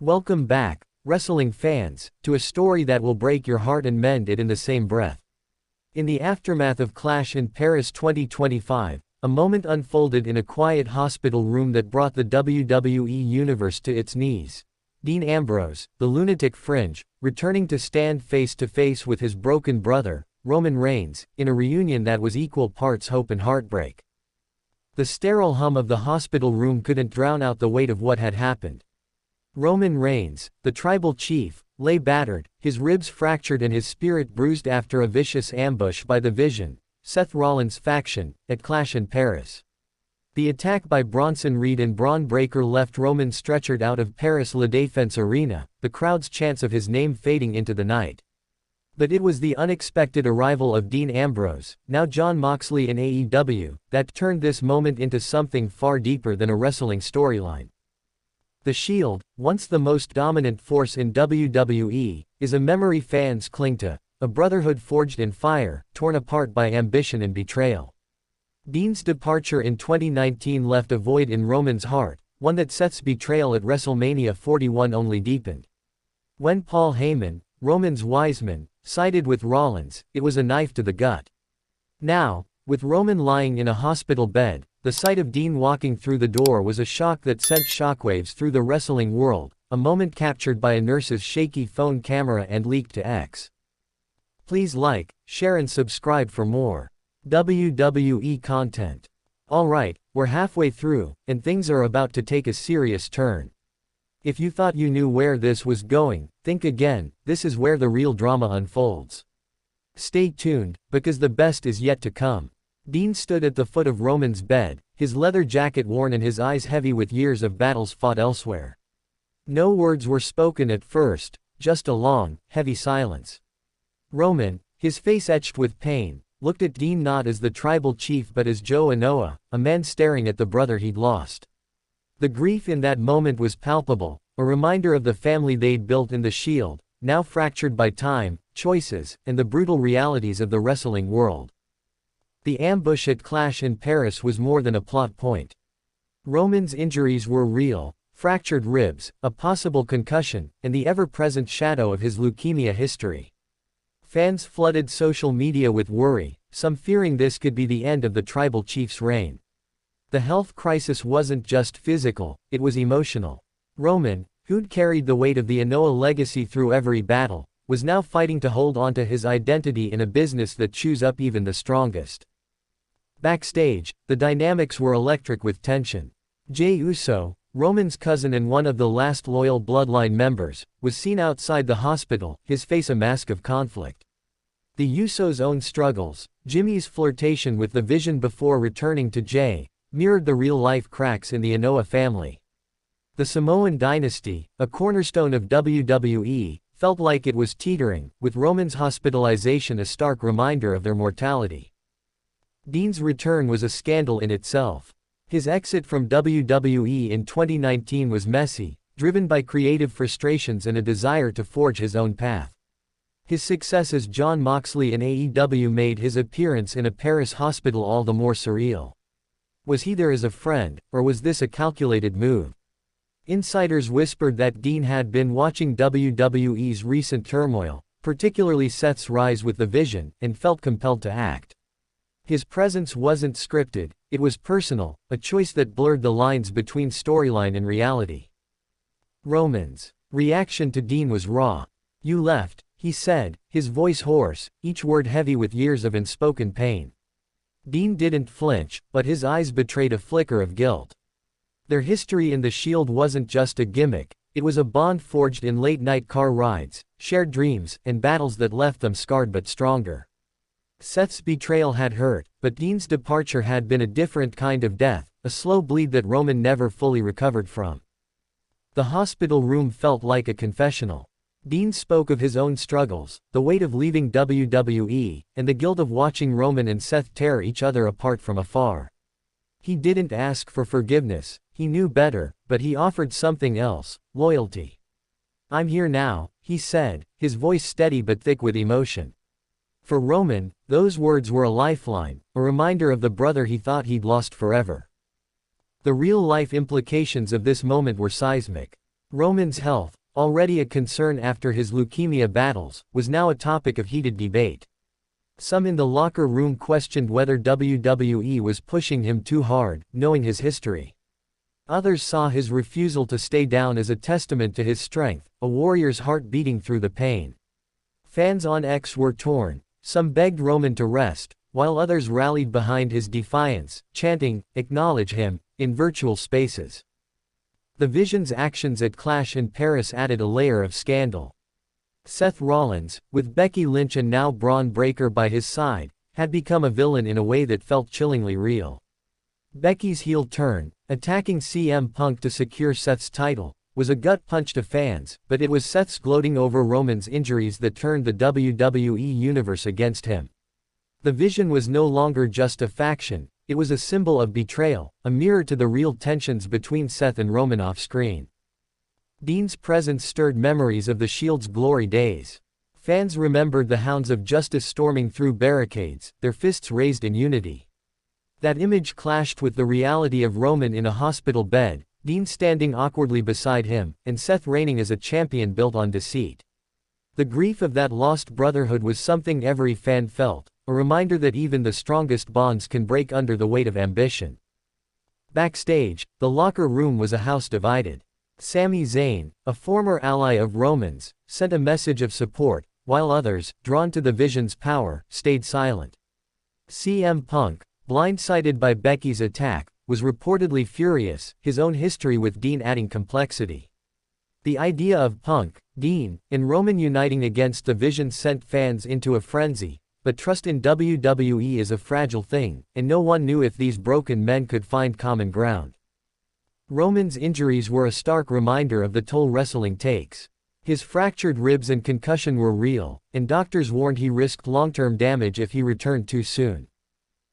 Welcome back, wrestling fans, to a story that will break your heart and mend it in the same breath. In the aftermath of Clash in Paris 2025, a moment unfolded in a quiet hospital room that brought the WWE Universe to its knees. Dean Ambrose, the lunatic fringe, returning to stand face to face with his broken brother, Roman Reigns, in a reunion that was equal parts hope and heartbreak. The sterile hum of the hospital room couldn't drown out the weight of what had happened. Roman Reigns, the tribal chief, lay battered, his ribs fractured and his spirit bruised after a vicious ambush by the Vision, Seth Rollins' faction, at Clash in Paris. The attack by Bronson Reed and Braun Breaker left Roman stretchered out of Paris La Défense Arena, the crowd's chants of his name fading into the night. But it was the unexpected arrival of Dean Ambrose, now Jon Moxley in AEW, that turned this moment into something far deeper than a wrestling storyline. The Shield, once the most dominant force in WWE, is a memory fans cling to, a brotherhood forged in fire, torn apart by ambition and betrayal. Dean's departure in 2019 left a void in Roman's heart, one that Seth's betrayal at WrestleMania 41 only deepened. When Paul Heyman, Roman's wiseman, sided with Rollins, it was a knife to the gut. Now, with Roman lying in a hospital bed, the sight of Dean walking through the door was a shock that sent shockwaves through the wrestling world, a moment captured by a nurse's shaky phone camera and leaked to X. Please like, share and subscribe for more WWE content. Alright, we're halfway through, and things are about to take a serious turn. If you thought you knew where this was going, think again, this is where the real drama unfolds. Stay tuned, because the best is yet to come. Dean stood at the foot of Roman's bed, his leather jacket worn and his eyes heavy with years of battles fought elsewhere. No words were spoken at first, just a long, heavy silence. Roman, his face etched with pain, looked at Dean not as the tribal chief but as Joe Anoa'i, a man staring at the brother he'd lost. The grief in that moment was palpable, a reminder of the family they'd built in the Shield, now fractured by time, choices, and the brutal realities of the wrestling world. The ambush at Clash in Paris was more than a plot point. Roman's injuries were real, fractured ribs, a possible concussion, and the ever-present shadow of his leukemia history. Fans flooded social media with worry, some fearing this could be the end of the tribal chief's reign. The health crisis wasn't just physical, it was emotional. Roman, who'd carried the weight of the Anoa'i legacy through every battle, was now fighting to hold onto his identity in a business that chews up even the strongest. Backstage, the dynamics were electric with tension. Jey Uso, Roman's cousin and one of the last loyal bloodline members, was seen outside the hospital, his face a mask of conflict. The Usos' own struggles, Jimmy's flirtation with the Vision before returning to Jey, mirrored the real-life cracks in the Anoa'i family. The Samoan dynasty, a cornerstone of WWE, felt like it was teetering, with Roman's hospitalization a stark reminder of their mortality. Dean's return was a scandal in itself. His exit from WWE in 2019 was messy, driven by creative frustrations and a desire to forge his own path. His success as Jon Moxley in AEW made his appearance in a Paris hospital all the more surreal. Was he there as a friend, or was this a calculated move? Insiders whispered that Dean had been watching WWE's recent turmoil, particularly Seth's rise with the Vision, and felt compelled to act. His presence wasn't scripted, it was personal, a choice that blurred the lines between storyline and reality. Roman's reaction to Dean was raw. "You left," he said, his voice hoarse, each word heavy with years of unspoken pain. Dean didn't flinch, but his eyes betrayed a flicker of guilt. Their history in the Shield wasn't just a gimmick, it was a bond forged in late-night car rides, shared dreams, and battles that left them scarred but stronger. Seth's betrayal had hurt, but Dean's departure had been a different kind of death, a slow bleed that Roman never fully recovered from. The hospital room felt like a confessional. Dean spoke of his own struggles, the weight of leaving WWE, and the guilt of watching Roman and Seth tear each other apart from afar. He didn't ask for forgiveness, he knew better, but he offered something else, loyalty. "I'm here now," he said, his voice steady but thick with emotion. For Roman, those words were a lifeline, a reminder of the brother he thought he'd lost forever. The real-life implications of this moment were seismic. Roman's health, already a concern after his leukemia battles, was now a topic of heated debate. Some in the locker room questioned whether WWE was pushing him too hard, knowing his history. Others saw his refusal to stay down as a testament to his strength, a warrior's heart beating through the pain. Fans on X were torn. Some begged Roman to rest, while others rallied behind his defiance, chanting, "Acknowledge him," in virtual spaces. The Vision's actions at Clash in Paris added a layer of scandal. Seth Rollins, with Becky Lynch and now Braun Breaker by his side, had become a villain in a way that felt chillingly real. Becky's heel turn, attacking CM Punk to secure Seth's title, was a gut punch to fans, but it was Seth's gloating over Roman's injuries that turned the WWE Universe against him. The Vision was no longer just a faction, it was a symbol of betrayal, a mirror to the real tensions between Seth and Roman off-screen. Dean's presence stirred memories of the Shield's glory days. Fans remembered the Hounds of Justice storming through barricades, their fists raised in unity. That image clashed with the reality of Roman in a hospital bed, Dean standing awkwardly beside him, and Seth reigning as a champion built on deceit. The grief of that lost brotherhood was something every fan felt, a reminder that even the strongest bonds can break under the weight of ambition. Backstage, the locker room was a house divided. Sami Zayn, a former ally of Roman's, sent a message of support, while others, drawn to the Vision's power, stayed silent. CM Punk, blindsided by Becky's attack, was reportedly furious, his own history with Dean adding complexity. The idea of Punk, Dean, and Roman uniting against the Vision sent fans into a frenzy, but trust in WWE is a fragile thing, and no one knew if these broken men could find common ground. Roman's injuries were a stark reminder of the toll wrestling takes. His fractured ribs and concussion were real, and doctors warned he risked long-term damage if he returned too soon.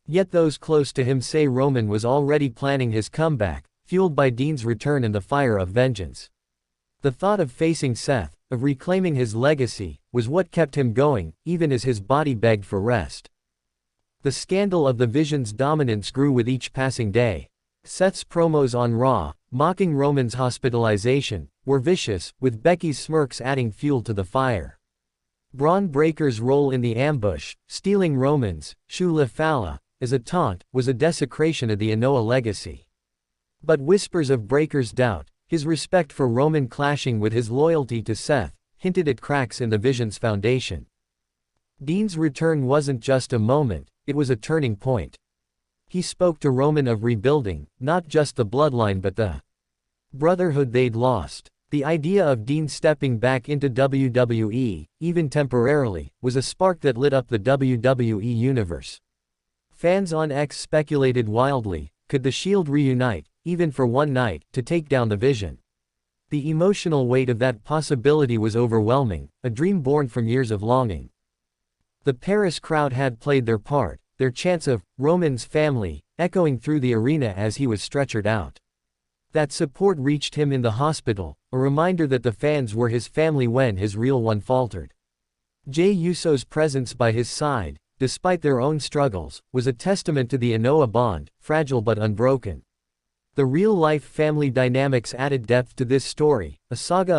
Yet those close to him say Roman was already planning his comeback, fueled by Dean's return and the fire of vengeance. The thought of facing Seth, of reclaiming his legacy, was what kept him going, even as his body begged for rest. The scandal of the Vision's dominance grew with each passing day. Seth's promos on Raw, mocking Roman's hospitalization, were vicious, with Becky's smirks adding fuel to the fire. Braun Breaker's role in the ambush, stealing Roman's Shula Fala as a taunt, was a desecration of the Anoa'i legacy. But whispers of Breaker's doubt, his respect for Roman clashing with his loyalty to Seth, hinted at cracks in the Vision's foundation. Dean's return wasn't just a moment, it was a turning point. He spoke to Roman of rebuilding, not just the bloodline but the brotherhood they'd lost. The idea of Dean stepping back into WWE, even temporarily, was a spark that lit up the WWE universe. Fans on X speculated wildly, could the Shield reunite, even for one night, to take down the Vision? The emotional weight of that possibility was overwhelming, a dream born from years of longing. The Paris crowd had played their part, their chants of Roman's family echoing through the arena as he was stretchered out. That support reached him in the hospital, a reminder that the fans were his family when his real one faltered. Jey Uso's presence by his side, despite their own struggles, was a testament to the Anoa'i bond, fragile but unbroken. The real-life family dynamics added depth to this story, a saga